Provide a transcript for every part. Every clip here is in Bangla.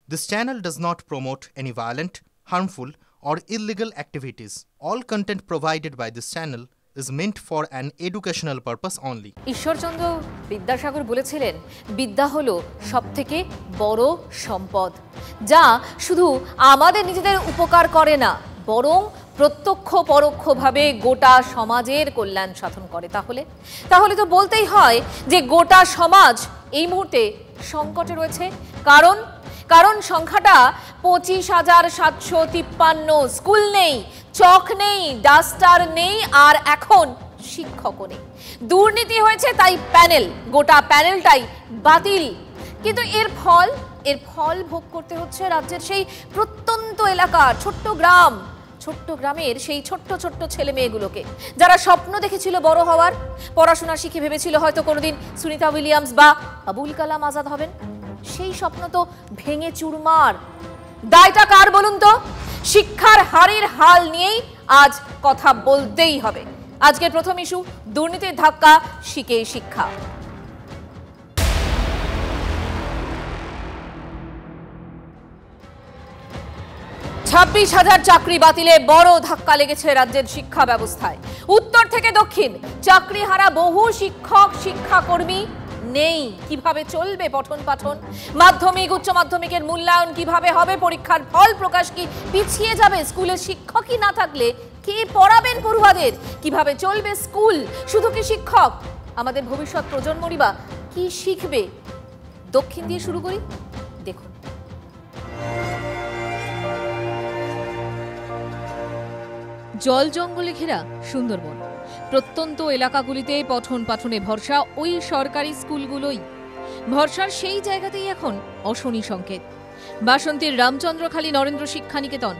This channel does not promote any violent, harmful, or illegal activities. All content provided by this channel is meant for an educational purpose only. Ishwarchandra Vidyasagar বলেছিলেন, বিদ্যা হলো সবথেকে বড় সম্পদ, যা শুধু আমাদের নিজেদের উপকার করে না, বরং প্রত্যক্ষ পরোক্ষভাবে গোটা সমাজের কল্যাণ সাধন করে। তাহলে তো বলতেই হয় যে গোটা সমাজ এই মুহূর্তে সংকটে রয়েছে। কারণ সংখ্যাটা 25,753। স্কুল নেই, চক নেই, ডাস্টার নেই, আর এখন শিক্ষকও নেই। দুর্নীতি হয়েছে, তাই গোটা প্যানেলটাই বাতিল। কিন্তু এর ফল ভোগ করতে হচ্ছে রাজ্যের সেই প্রত্যন্ত এলাকার ছোট্ট গ্রামের সেই ছোট্ট ছেলে মেয়েগুলোকে, যারা স্বপ্ন দেখেছিল বড় হওয়ার, পড়াশোনা শিখে ভেবেছিল হয়তো কোনোদিন সুনিতা উইলিয়ামস বা আবুল কালাম আজাদ হবেন। সেই স্বপ্ন তো ভেঙে চুরমার। দায়টা কার বলুন তো? শিক্ষার হারের হাল নিয়েই আজ কথা বলতেই হবে। আজকের প্রথম ইস্যু, দুর্নীতির ধাক্কা, শিখে শিক্ষা। ছাব্বিশ হাজার চাকরি বাতিলে বড় ধাক্কা লেগেছে রাজ্যের শিক্ষা ব্যবস্থায়। উত্তর থেকে দক্ষিণ চাকরি হারা বহু শিক্ষাকর্মী নেই। কিভাবে চলবে পঠন পাঠন? মাধ্যমিক উচ্চ মাধ্যমিকের মূল্যায়ন কিভাবে হবে? পরীক্ষার ফল প্রকাশ কি পিছিয়ে যাবে? স্কুলে শিক্ষকই না থাকলে কে পড়াবেন পড়ুয়াদের? কিভাবে চলবে স্কুল? শুধু কি শিক্ষক, আমাদের ভবিষ্যৎ প্রজন্মই বা কি শিখবে? দক্ষিণ দিয়ে শুরু করি, দেখুন। জল জঙ্গলে ঘেরা সুন্দরবন, প্রত্যন্ত এলাকাগুলিতে পঠন পাঠনে ভরসা ওই সরকারি স্কুলগুলোই। ভরসার সেই জায়গাতেই এখন অশনি সংকেত। বাসন্তীর রামচন্দ্রখালী নরেন্দ্র শিক্ষানিকেতন,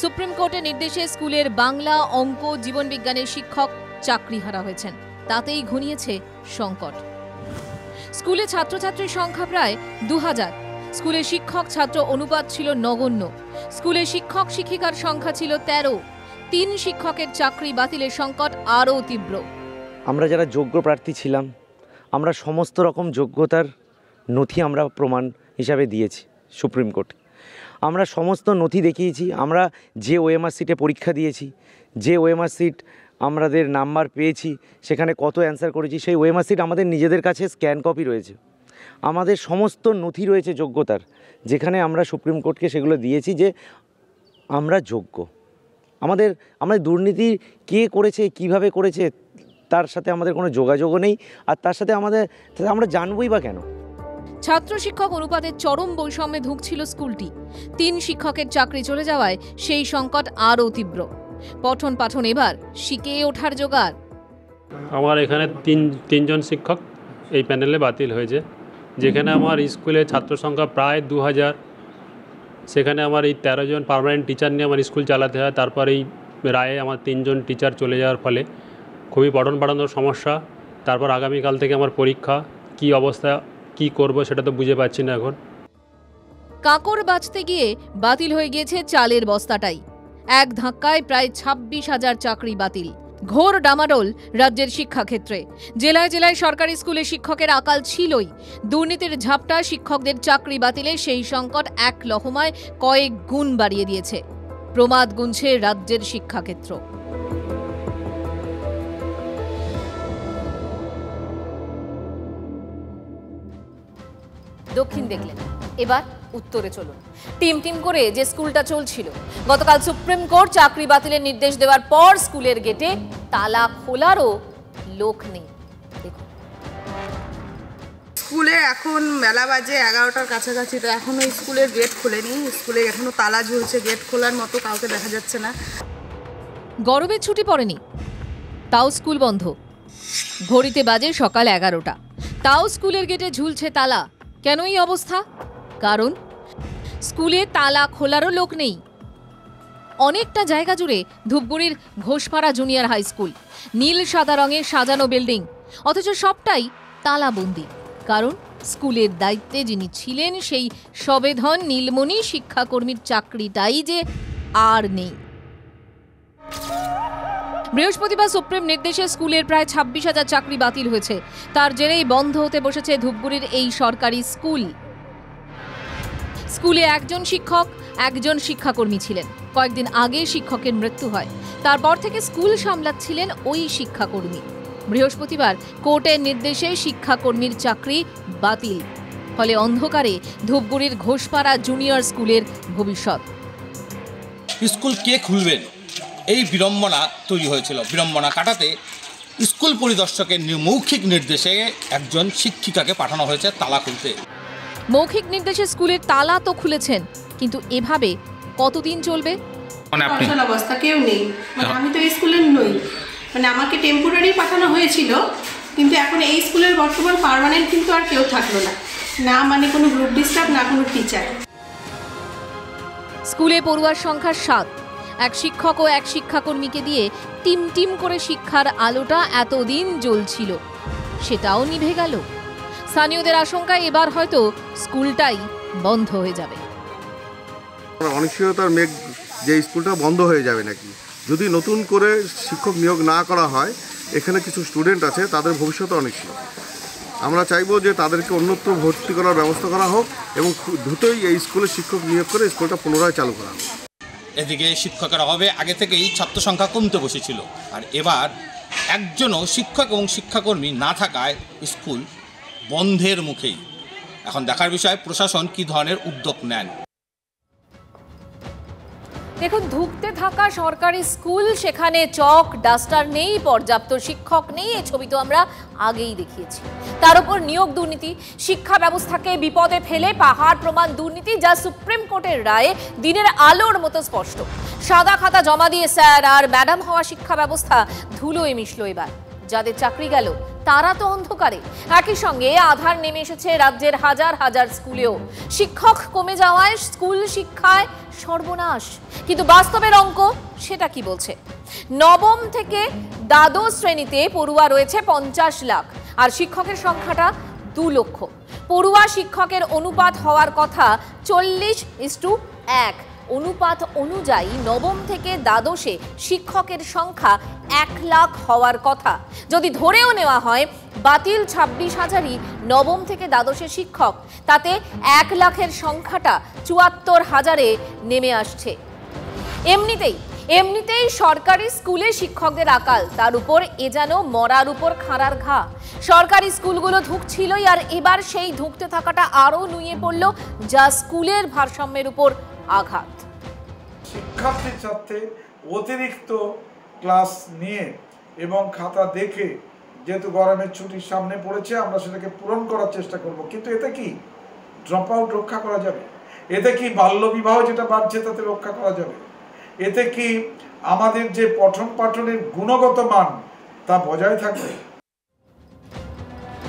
সুপ্রিম কোর্টের নির্দেশে স্কুলের বাংলা, অঙ্ক, জীবনবিজ্ঞানের শিক্ষক চাকরি হারা হয়েছেন। তাতেই ঘনিয়েছে সংকট। স্কুলে ছাত্রছাত্রীর সংখ্যা প্রায় 2000। স্কুলে শিক্ষক ছাত্র অনুপাত ছিল নগণ্য। স্কুলে শিক্ষক শিক্ষিকার সংখ্যা ছিল 13। 3 শিক্ষকের চাকরি বাতিলের সংকট আরও তীব্র। আমরা যারা যোগ্য প্রার্থী ছিলাম, আমরা সমস্ত রকম যোগ্যতার নথি আমরা প্রমাণ হিসাবে দিয়েছি সুপ্রিম কোর্টে। আমরা সমস্ত নথি দেখিয়েছি। আমরা যে ওএমআর সিটে পরীক্ষা দিয়েছি, যে ওএমআর সিট আমাদের নাম্বার পেয়েছি, সেখানে কত অ্যান্সার করেছি, সেই ওএমআর সিট আমাদের নিজেদের কাছে স্ক্যান কপি রয়েছে। আমাদের সমস্ত নথি রয়েছে যোগ্যতার, যেখানে আমরা সুপ্রিম কোর্টকে সেগুলো দিয়েছি যে আমরা যোগ্য। আমাদের দুর্নীতি কে করেছে, কিভাবে করেছে, তার সাথে আমাদের কোনো যোগাযোগও নেই। আর তার সাথে আমরা জানবই বা কেন? ছাত্র শিক্ষক অনুপাতের চরম বৈষম্যে ধুঁকছিল স্কুলটি। 3 শিক্ষকের চাকরি চলে যাওয়ায় সেই সংকট আরও তীব্র। পঠন পাঠন এবার শিখে ওঠার জোগাড়। আমার এখানে তিনজন শিক্ষক এই প্যানেলে বাতিল হয়েছে, যেখানে আমার স্কুলে ছাত্র সংখ্যা প্রায় 2000। সেখানে আমার এই 13 জন পার্মানেন্ট টিচার নিয়ে আমার স্কুল চালাতে হয়। তারপর এই রায়ে আমার 3 জন টিচার চলে যাওয়ার ফলে খুবই পঠন পাঠানোর সমস্যা। তারপর আগামীকাল থেকে আমার পরীক্ষা, কি অবস্থা, কি করব সেটা তো বুঝে পাচ্ছি না এখন। কাঁকড় বাঁচতে গিয়ে বাতিল হয়ে গিয়েছে চালের বস্তাটাই। এক ধাক্কায় প্রায় 26,000 চাকরি বাতিল। ঘোর ডামাডোল রাজ্যের শিক্ষাক্ষেত্রে। জেলায় জেলায় সরকারি স্কুলে শিক্ষকের আকাল ছিলই। দুর্নীতির ঝাপটা শিক্ষকদের চাকরি বাতিলে সেই সংকট এক লহমায় কয়েক গুণ বাড়িয়ে দিয়েছে। প্রমাদ গুনছে রাজ্যের শিক্ষাক্ষেত্র। দক্ষিণ দেখলেন, এবার উত্তরে চলুন। টিম করে যে স্কুলটা চলছিল, গতকাল সুপ্রিম কোর্ট চাকরি বাতিলের নির্দেশ দেওয়ার পর স্কুলের গেটে তালা খোলারও লোক নেই। স্কুলে এখন বেলা বাজে 11টার কাছাকাছি, তো এখনো স্কুলের গেট খোলেনি। স্কুলে এখনো তালা ঝুলছে, গেট খোলার মতো কাউকে দেখা যাচ্ছে না। গরমের ছুটি পড়েনি, তাও স্কুল বন্ধ। ঘড়িতে বাজে সকাল 11টা, তাও স্কুলের গেটে ঝুলছে তালা। কেন এই অবস্থা? কারণ স্কুলে তালা খোলারও লোক নেই। অনেকটা জায়গা জুড়ে ধূপগুড়ির ঘোষপাড়া জুনিয়র হাই স্কুল, নীল সাদা রঙের সাজানো বিল্ডিং, অথচ সবটাই তালাবন্দি। কারণ স্কুলের দায়িত্বে যিনি ছিলেন সেই সবেধন নীলমণি শিক্ষাকর্মীর চাকরিটাই যে আর নেই। বৃহস্পতিবার সুপ্রিম নির্দেশে স্কুলের প্রায় 26,000 চাকরি বাতিল হয়েছে। তার জেরেই বন্ধ হতে বসেছে ধূপগুড়ির এই সরকারি স্কুল। স্কুলে একজন শিক্ষক, একজন শিক্ষাকর্মী ছিলেন। কয়েকদিন আগে শিক্ষকের মৃত্যু হয়, তারপর থেকে স্কুল সামলাচ্ছিলেন ওই শিক্ষাকর্মী। বৃহস্পতিবার কোর্টের নির্দেশে শিক্ষাকর্মীর চাকরি বাতিল। ফলে অন্ধকারে ধূপগুড়ির ঘোষপাড়া জুনিয়র স্কুলের ভবিষ্যৎ। স্কুল কে খুলবেন এই বিড়ম্বনা তৈরি হয়েছিল। বিড়ম্বনা কাটাতে স্কুল পরিদর্শকের মৌখিক নির্দেশে একজন শিক্ষিকাকে পাঠানো হয়েছে তালা খুলতে। মৌখিক নির্দেশে স্কুলের তালা তো খুলেছেন, কিন্তু এভাবে কতদিন চলবে? অচল অবস্থা, কেউ নেই। আমি তো এই স্কুলের নই, আমাকে টেম্পোরারি পাঠানো হয়েছিল, কিন্তু এখন এই স্কুলের বর্তমান পার্মানেন্ট কিন্তু আর কেউ থাকলো না, না কোনো গ্রুপ ডিস্টার্ব, না কোনো টিচার। স্কুলে পড়ুয়ার সংখ্যা 7। এক শিক্ষক ও এক শিক্ষাকর্মীকে দিয়ে টিম টিম করে শিক্ষার আলোটা এতদিন জ্বলছিল, সেটাও নিভে গেল। স্থানীয়দের আশঙ্কা এবার হয়তো স্কুলটাই বন্ধ হয়ে যাবে। অনিশ্চয়তার মেঘ যে স্কুলটা বন্ধ হয়ে যাবে নাকি, যদি নতুন করে শিক্ষক নিয়োগ না করা হয়, এখানে কিছু স্টুডেন্ট আছে, তাদের ভবিষ্যৎ অনিশ্চিত। আমরা চাইবো যে তাদেরকে অন্যত্র ভর্তি করার ব্যবস্থা করা হোক এবং দ্রুতই এই স্কুলে শিক্ষক নিয়োগ করে স্কুলটা পুনরায় চালু করা হোক। এদিকে শিক্ষকের অভাবে আগে থেকেই ছাত্র সংখ্যা কমতে বসেছিল, আর এবার একজনও শিক্ষক এবং শিক্ষাকর্মী না থাকায় স্কুল বন্ধের মুখেই। এখন দেখার বিষয় প্রশাসন কী ধরনের উদ্যোগ নেন। দেখুন, ধুঁকতে থাকা সরকারি স্কুল, সেখানে চক ডাস্টার নেই, পর্যাপ্ত শিক্ষক নেই, এই ছবি তো আমরা আগেই দেখিয়েছি। তার উপর নিয়োগ দুর্নীতি, শিক্ষা ব্যবস্থাকে বিপদে ফেলে পাহাড় প্রমাণ দুর্নীতি, যা সুপ্রিম কোর্টের রায়ে দিনের আলোর মতো স্পষ্ট। সাদা খাতা জমা দিয়ে স্যার আর ম্যাডাম হওয়া শিক্ষা ব্যবস্থা ধুলোয় মিশল। এবার যাদের চাকরি গেল তারা তো অন্ধকারে। একই সঙ্গে আধার নেমে এসেছে রাজ্যের হাজার হাজার স্কুলেও। শিক্ষক কমে যাওয়ায় স্কুল শিক্ষায় সর্বনাশ। কিন্তু বাস্তবের অঙ্ক সেটা কি বলছে? নবম থেকে দ্বাদশ শ্রেণীতে পড়ুয়া রয়েছে 50 লাখ, আর শিক্ষকের সংখ্যাটা 2 লক্ষ। পড়ুয়া শিক্ষকের অনুপাত হওয়ার কথা 40:1। অনুপাত অনুযায়ী নবম থেকে দ্বাদশে শিক্ষকের সংখ্যা 1 লাখ হওয়ার কথা। যদি ধরেও নেওয়া হয় বাতিল 26,000ই নবম থেকে দ্বাদশে শিক্ষক, তাতে 1 লাখের সংখ্যাটা 74,000-এ নেমে আসছে। এমনিতেই সরকারি স্কুলে শিক্ষকদের আকাল, তার উপর এ যেন মরার উপর খাঁড়ার ঘা। সরকারি স্কুলগুলো ধুঁকছিলই, আর এবার সেই ধুঁকতে থাকাটা আরও নুয়ে পড়ল, যা স্কুলের ভারসাম্যের উপর আঘাত। শিক্ষার্থীর সাথে অতিরিক্ত ক্লাস নিয়ে এবং খাতা দেখে, যেহেতু গরমের ছুটির সামনে পড়েছে, আমরা সেটাকে পূরণ করার চেষ্টা করব, কিন্তু এতে কি ড্রপ আউট রক্ষা করা যাবে? এতে কি বাল্যবিবাহ যেটা বাড়ছে তাতে রক্ষা করা যাবে? এতে কি আমাদের যে পঠন পাঠনের গুণগত মান তা বজায় থাকবে?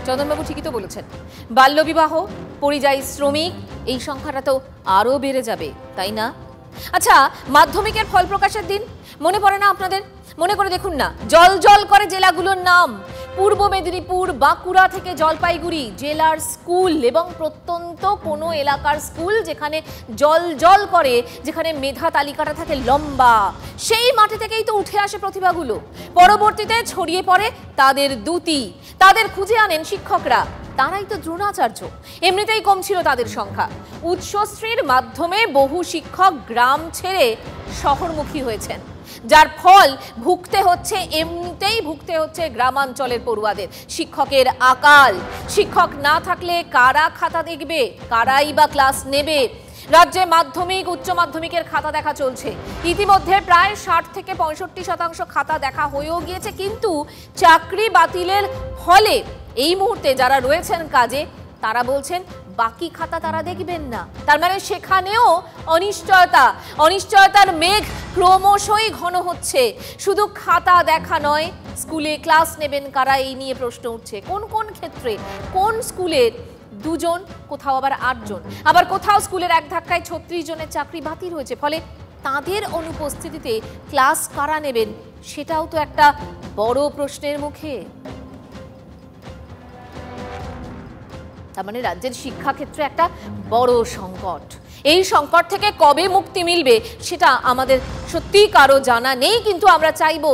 চন্দনবাবু ঠিকই তো বলেছেন, বাল্যবিবাহ, পরিযায়ী শ্রমিক, এই সংখ্যাটা তো আরও বেড়ে যাবে, তাই না? আচ্ছা, মাধ্যমিকের ফল প্রকাশের দিন মনে পড়ে না আপনাদের? মনে করে দেখুন না, জল জল করে জেলাগুলোর নাম। পূর্ব মেদিনীপুর, বাঁকুড়া থেকে জলপাইগুড়ি জেলার স্কুল এবং প্রত্যন্ত কোনো এলাকার স্কুল যেখানে জল জল করে, যেখানে মেধা তালিকাটা থাকে লম্বা, সেই মাঠে থেকেই তো উঠে আসে প্রতিভাগুলো। পরবর্তীতে ছড়িয়ে পড়ে তাদের দ্যুতি, তাদের খুঁজে আনেন শিক্ষকরা, তারাই তো দ্রোণাচার্য। এমনিতেই কম ছিল তাদের সংখ্যা। উচ্চশ্রীর মাধ্যমে বহু শিক্ষক গ্রাম ছেড়ে শহরমুখী হয়েছেন, যার ফল এমনিতেই ভুগতে হচ্ছে গ্রামাঞ্চলের পড়ুয়াদের। শিক্ষকের আকাল। শিক্ষক না থাকলে কারা খাতা দেখবে, কারাই বা ক্লাস নেবে? রাজ্যে মাধ্যমিক, উচ্চ মাধ্যমিকের খাতা দেখা চলছে। ইতিমধ্যে প্রায় 60 থেকে 65% খাতা দেখা হয়েও গিয়েছে, কিন্তু চাকরি বাতিলের ফলে এই মুহূর্তে যারা রয়েছেন কাজে, তারা বলছেন বাকি খাতা তারা দেখবেন না। তার মানে সেখানেও অনিশ্চয়তার মেঘ ক্রমশই ঘন হচ্ছে। শুধু খাতা দেখা নয়, স্কুলে ক্লাস নেবেন কারা, এই নিয়ে প্রশ্ন উঠছে। কোন কোন ক্ষেত্রে, কোন স্কুলের 2 জন, কোথাও আবার 8 জন, আবার কোথাও স্কুলের এক ধাক্কায় 36 জনের চাকরি বাতিল হয়েছে। ফলে তাদের অনুপস্থিতিতে ক্লাস কারা নেবেন, সেটাও তো একটা বড় প্রশ্নের মুখে। তার মানে রাজ্যের শিক্ষাক্ষেত্রে একটা বড় সংকট। এই সংকট থেকে কবে মুক্তি মিলবে সেটা আমাদের সত্যি কারো জানা নেই, কিন্তু আমরা চাইবো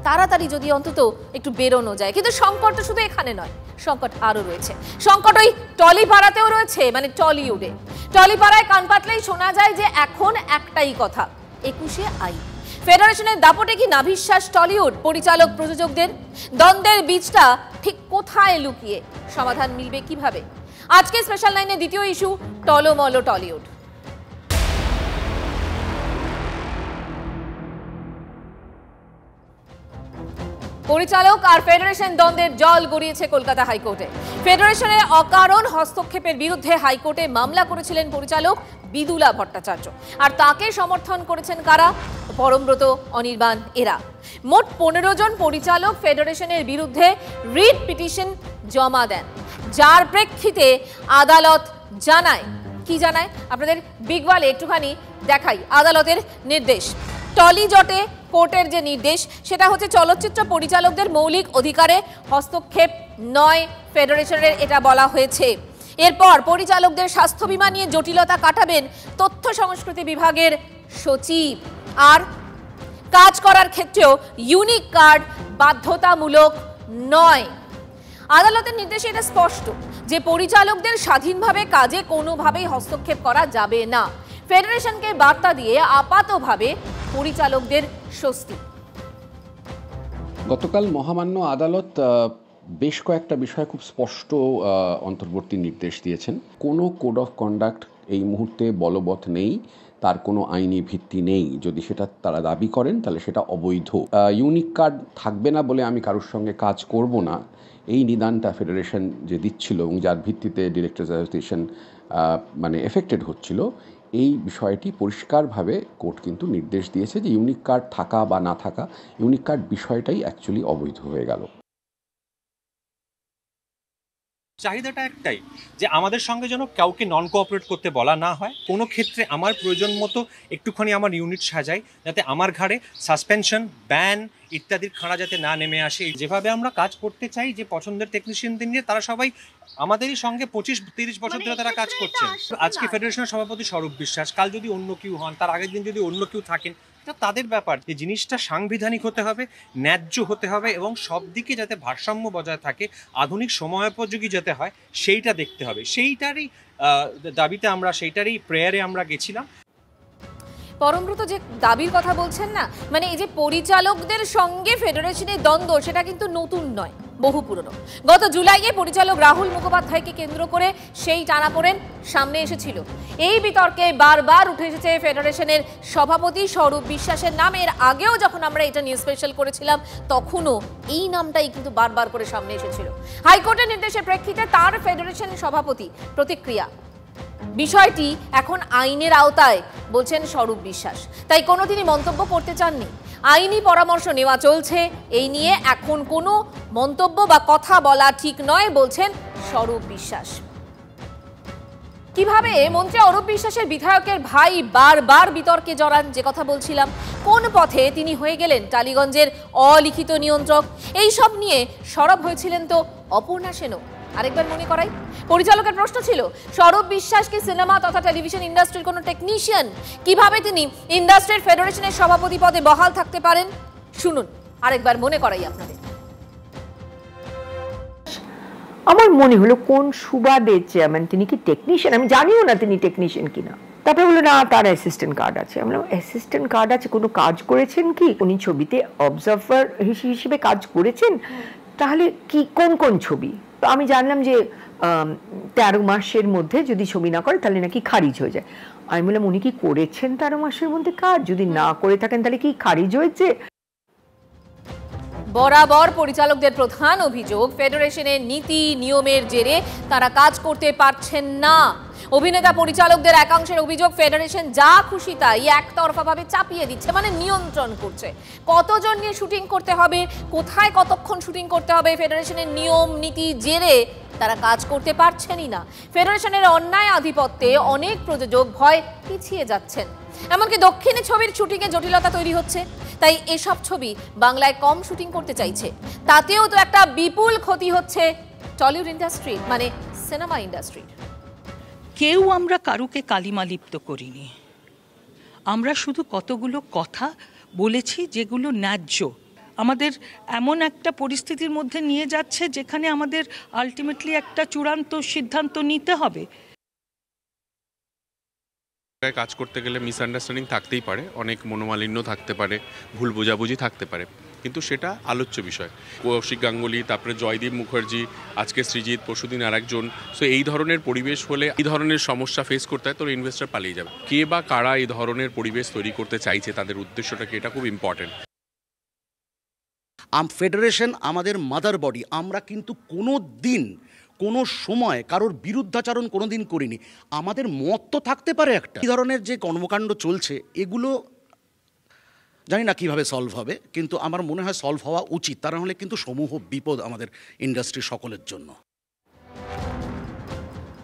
তাড়াতাড়ি যদি অন্তত একটু বেরোনো যায়। কিন্তু সংকটটা শুধু এখানে নয়, সংকট আরও রয়েছে। সংকট ওই টলিপাড়াতেও রয়েছে, মানে টলিউডে। টলিপাড়ায় কান পাতলেই শোনা যায় যে এখন একটাই কথা, 21শে আইন। ফেডারেশনের দাপটে কি নাভিশ্বাস টলিউড পরিচালক প্রযোজকদের? দ্বন্দ্বের বীজটা ঠিক কোথায় লুকিয়ে? সমাধান মিলবে কিভাবে? আজকে স্পেশাল লাইনের দ্বিতীয় ইস্যু, টলমলো টলিউড। পরিচালক আর ফেডারেশন দ্বন্দ্বের জল গড়িয়েছে কলকাতা হাইকোর্টে। ফেডারেশনের অকারণ হস্তক্ষেপের বিরুদ্ধে হাইকোর্টে মামলা করেছিলেন পরিচালক বিদুলা ভট্টাচার্য, আর তাকে সমর্থন করেছেন কারা? পরমব্রত, অনির্বাণ এরা। মোট 15 জন পরিচালক ফেডারেশনের বিরুদ্ধে রিট পিটিশন জমা দেন, যার প্রেক্ষিতে আদালত জানায়, কি জানায় আপনাদের বিগওয়ালে একটুখানি দেখাই আদালতের নির্দেশ। টলি জটে কোর্টের যে নির্দেশ সেটা হচ্ছে চলচ্চিত্র পরিচালকদের মৌলিক অধিকারে হস্তক্ষেপ নয় ফেডারেশনের, এটা বলা হয়েছে। এরপর পরিচালকদের স্বাস্থ্য বীমা নিয়ে জটিলতা কাটাবেন তথ্য সংস্কৃতি বিভাগের সচিব, আর কাজ করার ক্ষেত্রেও ইউনিক কার্ড বাধ্যতামূলক নয়। আদালতের নির্দেশে এটা স্পষ্ট যে পরিচালকদের স্বাধীনভাবে কাজে কোনোভাবেই হস্তক্ষেপ করা যাবে না। ফেডারেশনকে বার্তা দিয়ে আপাতভাবে পরিচালকদের স্বস্তি। গতকাল মহামান্য আদালত বেশ কয়েকটা বিষয়ে খুব স্পষ্ট অন্তর্বর্তী নির্দেশ দিয়েছেন। কোনো কোড অফ কন্ডাক্ট এই মুহূর্তে বলবৎ নেই, তার কোনো আইনি ভিত্তি নেই। যদি সেটা তারা দাবি করেন তাহলে সেটা অবৈধ। ইউনিক কার্ড থাকবে না বলে আমি কারোর সঙ্গে কাজ করব না, এই নিদানটা ফেডারেশন যে দিচ্ছিল এবং যার ভিত্তিতে ডিরেক্টরস অ্যাসোসিয়েশন মানে এফেক্টেড হচ্ছিল, এই বিষয়টি পরিষ্কারভাবে কোর্ট কিন্তু নির্দেশ দিয়েছে যে ইউনিক কার্ড থাকা বা না থাকা, ইউনিক কার্ড বিষয়টাই অ্যাকচুয়ালি অবৈধ হয়ে গেল। চাহিদাটা একটাই যে আমাদের সঙ্গে যেন কাউকে নন কোঅপারেট করতে বলা না হয়। কোনো ক্ষেত্রে আমার প্রয়োজন মতো একটুখানি আমার ইউনিট সাজাই, যাতে আমার ঘাড়ে সাসপেনশন, ব্যান ইত্যাদির খাঁড়া যাতে না নেমে আসে। যেভাবে আমরা কাজ করতে চাই, যে পছন্দের টেকনিশিয়ানদের নিয়ে, তারা সবাই আমাদেরই সঙ্গে 25-30 বছর ধরে তারা কাজ করছে। আজকে ফেডারেশনের সভাপতি স্বরূপ বিশ্বাস, কাল যদি অন্য কেউ হন, তার আগের দিন যদি অন্য কেউ থাকেন, এটা তাদের ব্যাপার। এই জিনিসটা সাংবিধানিক হতে হবে, ন্যায্য হতে হবে এবং সব দিকে যাতে ভারসাম্য বজায় থাকে, আধুনিক সময়োপযোগী যাতে হয়, সেইটা দেখতে হবে। সেইটারই দাবিতে আমরা, সেইটারই প্রেয়ারে আমরা গেছিলাম। পরমব্রত যে দাবির কথা বলছেন না, মানে এই যে পরিচালকদের সঙ্গে ফেডারেশনের দ্বন্দ্ব, সেটা কিন্তু নতুন নয়, বহু পুরনো। গত জুলাইয়ে পরিচালক রাহুল মুখোপাধ্যায়কে কেন্দ্র করে সেই টানাপোড়েন সামনে এসেছিল। এই বিতর্কে বারবার উঠে এসেছে ফেডারেশনের সভাপতি স্বরূপ বিশ্বাসের নাম। এর আগেও যখন আমরা এটা নিউজ স্পেশাল করেছিলাম, তখনও এই নামটাই কিন্তু বারবার করে সামনে এসেছিল। হাইকোর্টের নির্দেশের প্রেক্ষিতে তার ফেডারেশন সভাপতি প্রতিক্রিয়া, বিষয়টি এখন আইনের আওতায় বলছেন স্বরূপ বিশ্বাস, তাই কোনোদিনই মন্তব্য করতে চাননি। আইনি পরামর্শ নেওয়া চলছে, এই নিয়ে এখন কোনো মন্তব্য বা কথা বলা ঠিক নয় বলছেন স্বরূপ বিশ্বাস। কিভাবে মন্ত্রী অরূপ বিশ্বাসের বিধায়কের ভাই বারবার বিতর্কে জড়ান, যে কথা বলছিলাম, কোন পথে তিনি হয়ে গেলেন টালিগঞ্জের অলিখিত নিয়ন্ত্রক, এই সব নিয়ে সরব হয়েছিলেন তো অপর্ণা সেনও। আরেকবার মনে করাই, পরিচালকের প্রশ্ন ছিল স্বরূপ বিশ্বাস কি সিনেমা তথা টেলিভিশন ইন্ডাস্ট্রির কোনো টেকনিশিয়ান? কিভাবে তিনি ইন্ডাস্ট্রির ফেডারেশনের সভাপতি পদে বহাল থাকতে পারেন? শুনুন, আরেকবার মনে করাই আপনাদের। আমার মনে হলো কোন সুবাদে চেয়ারম্যান, তিনি কি টেকনিশিয়ান? আমি জানিও না তিনি টেকনিশিয়ান কিনা। তারপরে বললো না, তার অ্যাসিস্ট্যান্ট কার্ড আছে। আমরা অ্যাসিস্ট্যান্ট কার্ড আছে, কোনো কাজ করেছেন কি? উনি ছবিতে অবজারভার হিসেবে কাজ করেছেন, তাহলে কি কোন কোন ছবি? তো আমি জানলাম যে 13 মাসের মধ্যে যদি ছবি না করে তাহলে নাকি খারিজ হয়ে যায়। আমি বললাম, উনি কি করেছেন 13 মাসের মধ্যে কাজ? যদি না করে থাকেন তাহলে কি খারিজ হয়েছে? বরাবর পরিচালকদের প্রধান অভিযোগ, ফেডারেশনের নীতি নিয়মের জেরে তারা কাজ করতে পারছেন না। অভিনেতা পরিচালকদের একাংশের অভিযোগ, ফেডারেশন যা খুশি তাই একতরফাভাবে চাপিয়ে দিচ্ছে, মানে নিয়ন্ত্রণ করছে। কতজন নিয়ে শুটিং করতে হবে, কোথায় কতক্ষণ শুটিং করতে হবে, ফেডারেশনের নিয়ম নীতি জেরে তারা কাজ করতে পারছেনই না। ফেডারেশনের অন্যায় আধিপত্যে অনেক প্রযোজক ভয় পিছিয়ে যাচ্ছেন। এমনকি দক্ষিণে ছবির শুটিংয়ে জটিলতা তৈরি হচ্ছে, তাই এসব ছবি বাংলায় কম শুটিং করতে চাইছে। তাতেও তো একটা বিপুল ক্ষতি হচ্ছে টলিউড ইন্ডাস্ট্রি, মানে সিনেমা ইন্ডাস্ট্রি। কেউ আমরা কারুকে কালিমা লিপ্ত করিনি, আমরা শুধু কতগুলো কথা বলেছি যেগুলো ন্যায্য। আমাদের এমন একটা পরিস্থিতির মধ্যে নিয়ে যাচ্ছে যেখানে আমাদের আলটিমেটলি একটা চূড়ান্ত সিদ্ধান্ত নিতে হবে। কাজ করতে গেলে মিসআন্ডারস্ট্যান্ডিং থাকতেই পারে, অনেক মনোমালিন্য থাকতে পারে, ভুল বোঝাবুঝি থাকতে পারে, কিন্তু সেটা আলোচ্য বিষয়। কৌশিক গাঙ্গুলি, তারপরে জয়দীপ মুখার্জি, আজকে সৃজিত, পরশুদিন আরেকজন। সো এই ধরনের পরিবেশ হলে এই ধরনের সমস্যা ফেস করতে হয়, তোর ইনভেস্টার পালিয়ে যাবে। কে বা কারা এই ধরনের পরিবেশ তৈরি করতে চাইছে, তাদের উদ্দেশ্যটা কি, এটা খুব ইম্পর্টেন্ট। ফেডারেশন আমাদের মাদার বডি। আমরা কিন্তু কোনো দিন কোনো সময় কারোর বিরুদ্ধাচরণ কোনো দিন করিনি। আমাদের মত তো থাকতে পারে একটা। এই ধরনের যে কর্মকাণ্ড চলছে এগুলো জানি না কীভাবে সলভ হবে, কিন্তু আমার মনে হয় সলভ হওয়া উচিত। তা না হলে কিন্তু সমূহ বিপদ আমাদের ইন্ডাস্ট্রির সকলের জন্য।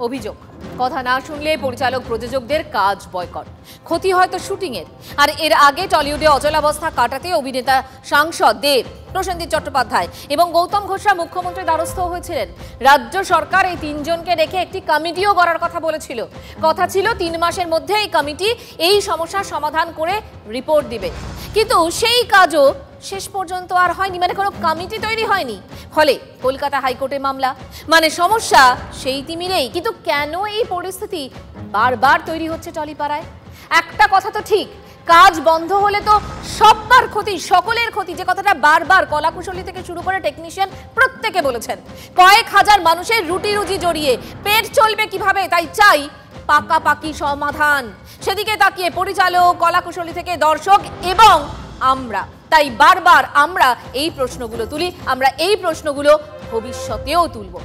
অভিযোগ, কথা না শুনলে পরিচালক প্রযোজকদের কাজ বয়কট, ক্ষতি হয়তো শুটিংয়ের। আর এর আগে টলিউডে অচলাবস্থা কাটাতে অভিনেতা সাংসদ দেব, প্রসেনজিৎ চট্টোপাধ্যায় এবং গৌতম ঘোষরা মুখ্যমন্ত্রীর দ্বারস্থ হয়েছিলেন। রাজ্য সরকার এই তিনজনকে রেখে একটি কমিটিও গড়ার কথা বলেছিল। কথা ছিল 3 মাসের মধ্যে এই কমিটি এই সমস্যার সমাধান করে রিপোর্ট দিবে, কিন্তু সেই কাজও শেষ পর্যন্ত আর হয়নি। মানে কোনো কমিটি তৈরি হয়নি। ফলে কলকাতা হাইকোর্টে মামলা, মানে সমস্যা সেই তিমিরেই। কিন্তু কেন এই পরিস্থিতি বারবার তৈরি হচ্ছে টলিপাড়ায়? একটা কথা তো ঠিক, কাজ বন্ধ হলে তো সবার ক্ষতি, সকলের ক্ষতি। যে কথাটা বারবার কলাকুশলী থেকে শুরু করে টেকনিশিয়ান প্রত্যেকে বলেছেন। কয়েক হাজার মানুষের রুটি রুজি জড়িয়ে পেট চলবে কিভাবে, তাই চাই পাকাপাকি সমাধান। সেদিকে তাকিয়ে পরিচালক, কলাকুশলী থেকে দর্শক এবং আমরা, তাই বারবার আমরা এই প্রশ্নগুলো তুলি, আমরা এই প্রশ্নগুলো ভবিষ্যতেও তুলব।